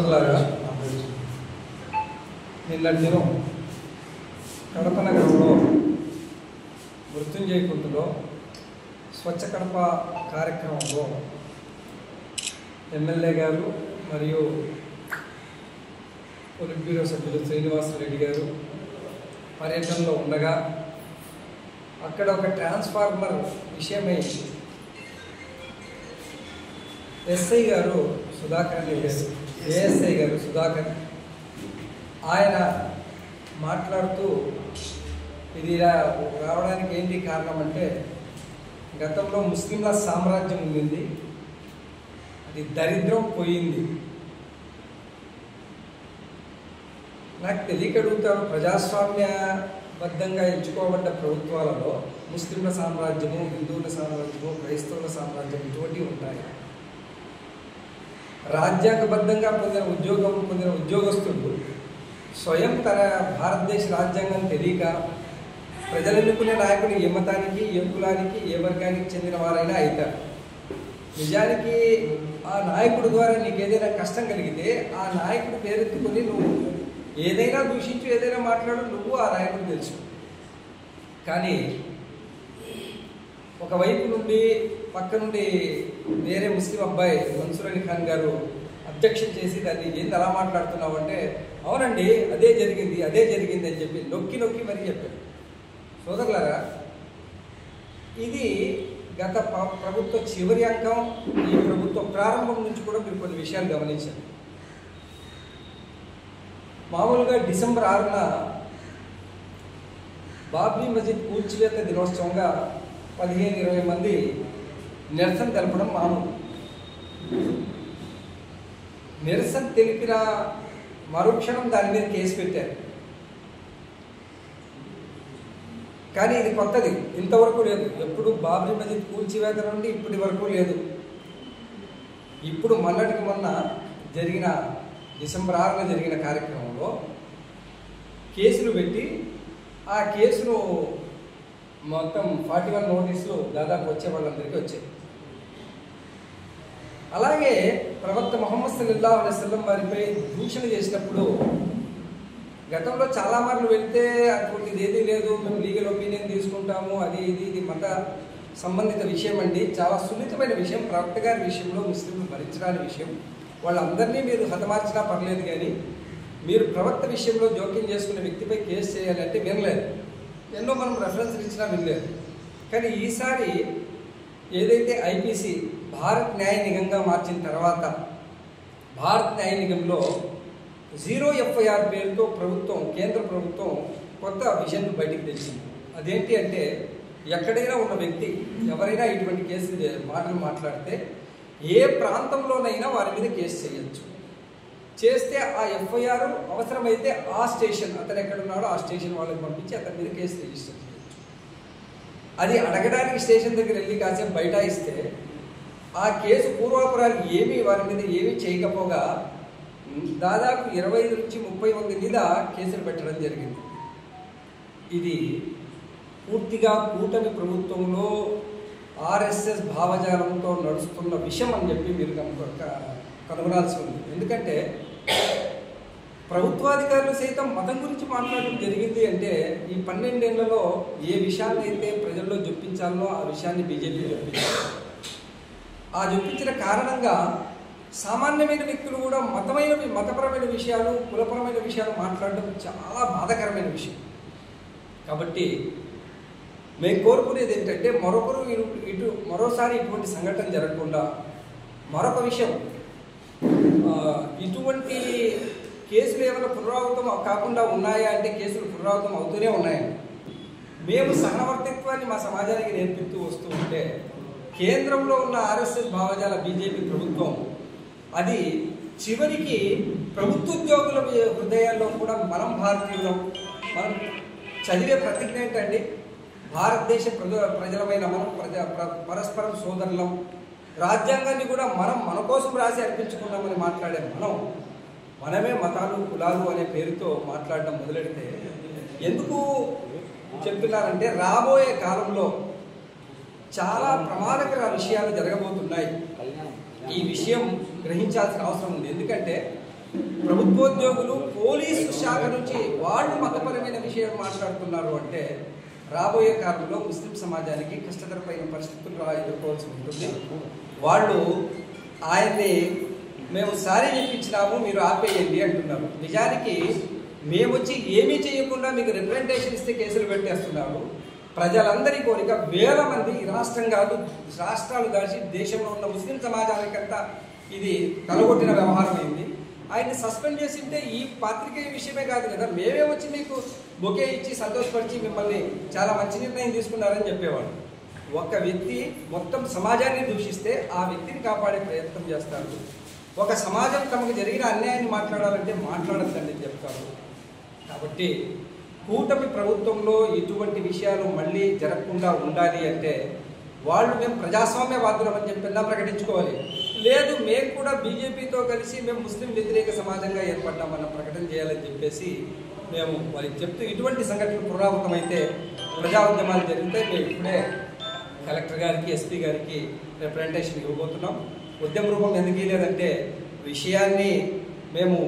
సోదరులారా, నిన్నటి దినం కడప నగరంలో మృత్యుంజయ కుంటలో స్వచ్ఛ కడప కార్యక్రమంలో ఎమ్మెల్యే గారు మరియు పొలిట్ బ్యూరో సభ్యులు శ్రీనివాసరెడ్డి గారు పర్యటనలో ఉండగా అక్కడ ఒక ట్రాన్స్ఫార్మర్ విషయమై ఎస్ఐ గారు సుధాకర్ ఏఎస్ఐ గారు సుధాకర్ ఆయన మాట్లాడుతూ ఇది రావడానికి ఏంటి కారణం అంటే, గతంలో ముస్లింల సామ్రాజ్యం ఉండింది, అది దరిద్రం పోయింది. నాకు తెలియక అడుగుతాను, ప్రజాస్వామ్యబద్ధంగా ఎంచుకోబడ్డ ప్రభుత్వాలలో ముస్లింల సామ్రాజ్యము, హిందువుల సామ్రాజ్యము, క్రైస్తవుల సామ్రాజ్యం ఇటువంటివి ఉంటాయి. రాజ్యాంగబద్ధంగా పొందిన ఉద్యోగస్తులు స్వయం తన భారతదేశ రాజ్యాంగం తెలియక ప్రజలు ఎన్నుకునే నాయకుడు ఏ మతానికి, ఏ కులానికి, ఏ వర్గానికి చెందిన వారైనా అవుతారు. నిజానికి ఆ నాయకుడి ద్వారా నీకు ఏదైనా కష్టం కలిగితే ఆ నాయకుడు పేరెత్తుకొని నువ్వు ఏదైనా దూషించు, ఏదైనా మాట్లాడు, నువ్వు ఆ నాయకుడు తెలుసు. కానీ ఒకవైపు నుండి పక్క నుండి వేరే ముస్లిం అబ్బాయి మన్సూర్ అలీ ఖాన్ గారు అబ్జెక్షన్ చేసి దాన్ని ఏంది అలా మాట్లాడుతున్నావు అంటే, అవునండి అదే జరిగింది అని చెప్పి నొక్కి మరి చెప్పారు. సోదరులారా, ఇది గత ప్రభుత్వ చివరి అంకం, ఈ ప్రభుత్వ ప్రారంభం నుంచి కూడా మీరు కొన్ని విషయాలు గమనించారు. మామూలుగా డిసెంబర్ 6న బాబ్రీ మస్జిద్ కూల్చివేత దినోత్సవంగా 15-20 మంది నిరసన తెలపడం మామూలు. నిరసన తెలిపిన మరుక్షణం దాని మీద కేసు పెట్టారు. కానీ ఇది కొత్తది, ఇంతవరకు లేదు. ఎప్పుడు బాబ్రీ మస్జిద్ కూల్చివేత నుండి ఇప్పటి వరకు లేదు. ఇప్పుడు మొన్నటికి మొన్న జరిగిన డిసెంబర్ 6న జరిగిన కార్యక్రమంలో కేసులు పెట్టి ఆ కేసును మొత్తం 41 నోటీసులు దాదాపు వచ్చే వాళ్ళందరికీ వచ్చాయి. అలాగే ప్రవక్త ముహమ్మద్ సల్లల్లాహు అలైహి వసల్లం వారిపై దూషణ చేసినప్పుడు గతంలో చాలా మార్లు వెళ్తే అటువంటిది ఏదీ లేదు, మేము లీగల్ ఒపీనియన్ తీసుకుంటాము, అది ఇది మత సంబంధిత విషయం అండి, చాలా సున్నితమైన విషయం, ప్రవక్త గారి విషయంలో ముస్లింలు భరించడానికి విషయం, వాళ్ళందరినీ మీరు హతమార్చినా పర్లేదు, కానీ మీరు ప్రవక్త విషయంలో జోక్యం చేసుకునే వ్యక్తిపై కేసు చేయాలంటే వినలేదు. ఎన్నో మనం రెఫరెన్స్లు ఇచ్చినా వినలేదు. కానీ ఈసారి ఏదైతే ఐపీసీ భారత్ న్యాయ నిగంగా మార్చిన తర్వాత భారత్ న్యాయ నిగంలో 0 FIR పేరుతో కేంద్ర ప్రభుత్వం కొత్త విజన్ బయటికి తెచ్చింది. అదేంటి అంటే, ఎక్కడైనా ఉన్న వ్యక్తి ఎవరైనా ఇటువంటి మాటలు మాట్లాడితే ఏ ప్రాంతంలోనైనా వారి మీద కేసు చేయొచ్చు. చేస్తే ఆ FIR అవసరమైతే ఆ స్టేషన్, అతను ఎక్కడున్నాడో ఆ స్టేషన్ వాళ్ళకి పంపించి అతని మీద కేసు రిజిస్టర్ చేయొచ్చు. అది అడగడానికి స్టేషన్ దగ్గర వెళ్ళి కాసేపు బైఠాయిస్తే ఆ కేసు పూర్వాపురాలు వారి మీద ఏమీ చేయకపోగా దాదాపు 25 నుంచి 30 మంది మీద కేసులు పెట్టడం జరిగింది. ఇది పూర్తిగా కూటమి ప్రభుత్వంలో RSS భావజాలంతో నడుస్తున్న విషయం అని చెప్పి మీరు కనుగొనాల్సి ఉంది. ఎందుకంటే ప్రభుత్వాధికారులు సైతం మతం గురించి మాట్లాడడం జరిగింది అంటే, ఈ 12 ఏళ్లలో ఏ విషయాన్ని అయితే ప్రజల్లో జొప్పించాలో ఆ విషయాన్ని బీజేపీ జొప్పించారు. ఆ జొప్పించిన కారణంగా సామాన్యమైన వ్యక్తులు కూడా మతపరమైన విషయాలు, కులపరమైన విషయాలు మాట్లాడడం చాలా బాధాకరమైన విషయం. కాబట్టి మేము కోరుకునేది ఏంటంటే, మరోసారి ఇటువంటి సంఘటన జరగకుండా, మరొక విషయం, ఇటువంటి కేసులు ఏమైనా పునరావృతం కాకుండా ఉన్నాయా అంటే కేసులు పునరావృతం అవుతూనే ఉన్నాయండి. మేము సహవర్తిత్వాన్ని మా సమాజానికి నేర్పిస్తూ వస్తూ ఉంటే కేంద్రంలో ఉన్న RSS భావజాల బీజేపీ ప్రభుత్వం అది చివరికి ప్రభుత్వోద్యోగుల హృదయాల్లో కూడా మనం భారతీయులం, మనం చదివే ప్రతిజ్ఞ ఏంటండి, భారతదేశ ప్రజలమైన మనం పరస్పరం సోదరులం, రాజ్యాంగాన్ని కూడా మన కోసం రాసి అర్పించుకున్నామని మాట్లాడే మనమే మతాలు, కులాలు అనే పేరుతో మాట్లాడడం మొదలెడితే ఎందుకు చెప్తున్నారంటే, రాబోయే కాలంలో చాలా ప్రమాదకర విషయాలు జరగబోతున్నాయి. ఈ విషయం గ్రహించాల్సిన అవసరం ఉంది. ఎందుకంటే ప్రభుత్వోద్యోగులు పోలీసు శాఖ నుంచి వాళ్ళు మతపరమైన విషయం మాట్లాడుతున్నారు అంటే రాబోయే కాలంలో ముస్లిం సమాజానికి కష్టతరమైన పరిస్థితులు ఎదుర్కోవాల్సి ఉంటుంది. వాళ్ళు ఆయన్ని మేము సారీ చెప్పించినాము మీరు ఆపేయండి అంటున్నారు. నిజానికి మేము వచ్చి ఏమీ చేయకుండా మీకు రిప్రజెంటేషన్ ఇస్తే కేసులు పెట్టేస్తున్నారు. ప్రజలందరి కోరిక వేల మంది రాష్ట్రం కాదు రాష్ట్రాలు దాచి దేశంలో ఉన్న ముస్లిం సమాజానికంతా ఇది తలగొట్టిన వ్యవహారం అయింది. ఆయన్ని సస్పెండ్ చేసింటే ఈ పాత్రికేయ విషయమే కాదు కదా, మేమే వచ్చి మీకు బొకే ఇచ్చి సంతోషపరిచి మిమ్మల్ని చాలా మంచి నిర్ణయం తీసుకున్నారని చెప్పేవాడు. ఒక వ్యక్తి మొత్తం సమాజాన్ని దూషిస్తే ఆ వ్యక్తిని కాపాడే ప్రయత్నం చేస్తారు. ఒక సమాజం తమకు జరిగిన అన్యాయాన్ని మాట్లాడాలంటే మాట్లాడద్దని చెప్తారు. కాబట్టి కూటమి ప్రభుత్వంలో ఇటువంటి విషయాలు మళ్ళీ జరగకుండా ఉండాలి అంటే వాళ్ళు మేము ప్రజాస్వామ్యవాదులం అని చెప్పినా ప్రకటించుకోవాలి. లేదు మేము కూడా బీజేపీతో కలిసి మేము ముస్లిం వ్యతిరేక సమాజంగా ఏర్పడ్డామన్న ప్రకటన చేయాలని చెప్పేసి మేము వారికి చెప్తూ ఇటువంటి సంఘటనలు పునరావృతమైతే ప్రజా ఉద్యమాలు జరుగుతాయి. మేము ఇప్పుడే కలెక్టర్ గారికి ఎస్పీ గారికి రిప్రజెంటేషన్ ఇవ్వబోతున్నాం. ఉద్యమ రూపం ఎందుకు ఇవ్వలేదంటే విషయాన్ని మేము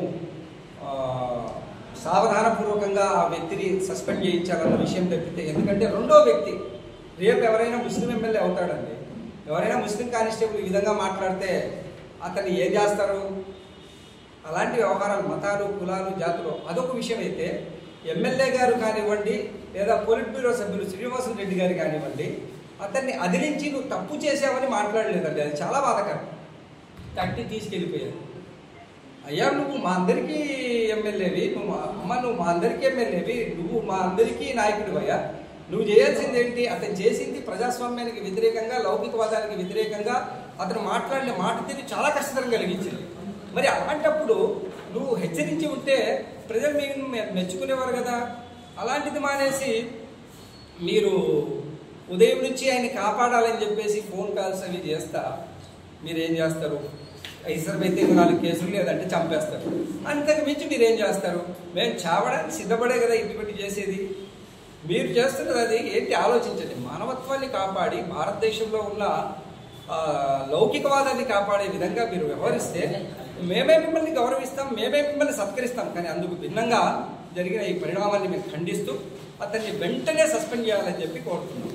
సావధానపూర్వకంగా ఆ వ్యక్తిని సస్పెండ్ చేయించాలన్న విషయం తప్పితే, ఎందుకంటే రెండో వ్యక్తి రేపు ఎవరైనా ముస్లిం ఎమ్మెల్యే అవుతాడండి, ఎవరైనా ముస్లిం కానిస్టేబుల్ ఈ విధంగా మాట్లాడితే అతన్ని ఏం చేస్తారు? అలాంటి వ్యవహారాలు మతాలు కులాలు జాతులు అదొక విషయం అయితే ఎమ్మెల్యే గారు కానివ్వండి లేదా పోలిట్ బ్యూరో సభ్యులు శ్రీనివాసులు రెడ్డి గారు కానివ్వండి అతన్ని అదిలించి నువ్వు తప్పు చేసావని మాట్లాడలేదండి. అది చాలా బాధాకరం. తట్టి తీసుకెళ్ళిపోయారు. అయ్యా నువ్వు మా అందరికీ ఎమ్మెల్యేవి, నువ్వు మా అందరికీ ఎమ్మెల్యేవి, నువ్వు మా అందరికీ నాయకుడు అయ్యా, నువ్వు చేయాల్సింది ఏంటి? అతను చేసింది ప్రజాస్వామ్యానికి వ్యతిరేకంగా లౌకికవాదానికి వ్యతిరేకంగా అతను మాట్లాడిన మాట తీరు చాలా కష్టతరం కలిగించింది. మరి అలాంటప్పుడు నువ్వు హెచ్చరించి ఉంటే ప్రజలు మీరు మెచ్చుకునేవారు కదా. అలాంటిది మానేసి మీరు ఉదయం నుంచి ఆయన్ని కాపాడాలని చెప్పేసి ఫోన్ కాల్స్ అవి చేస్తా మీరేం చేస్తారు? ఇసరైతే 4 కేసులు లేదంటే చంపేస్తారు. అంతకు మించి మీరేం చేస్తారు? మేము చావడానికి సిద్ధపడే కదా ఇటువంటి చేసేది. మీరు చేస్తున్నది అది ఏంటి ఆలోచించండి. మానవత్వాన్ని కాపాడి భారతదేశంలో ఉన్న లౌకికవాదాన్ని కాపాడే విధంగా మీరు వ్యవహరిస్తే మేమే మిమ్మల్ని గౌరవిస్తాం, మేమే మిమ్మల్ని సత్కరిస్తాం. కానీ అందుకు భిన్నంగా జరిగిన ఈ పరిణామాన్ని మేము ఖండిస్తూ అతన్ని వెంటనే సస్పెండ్ చేయాలని చెప్పి కోరుతున్నాం.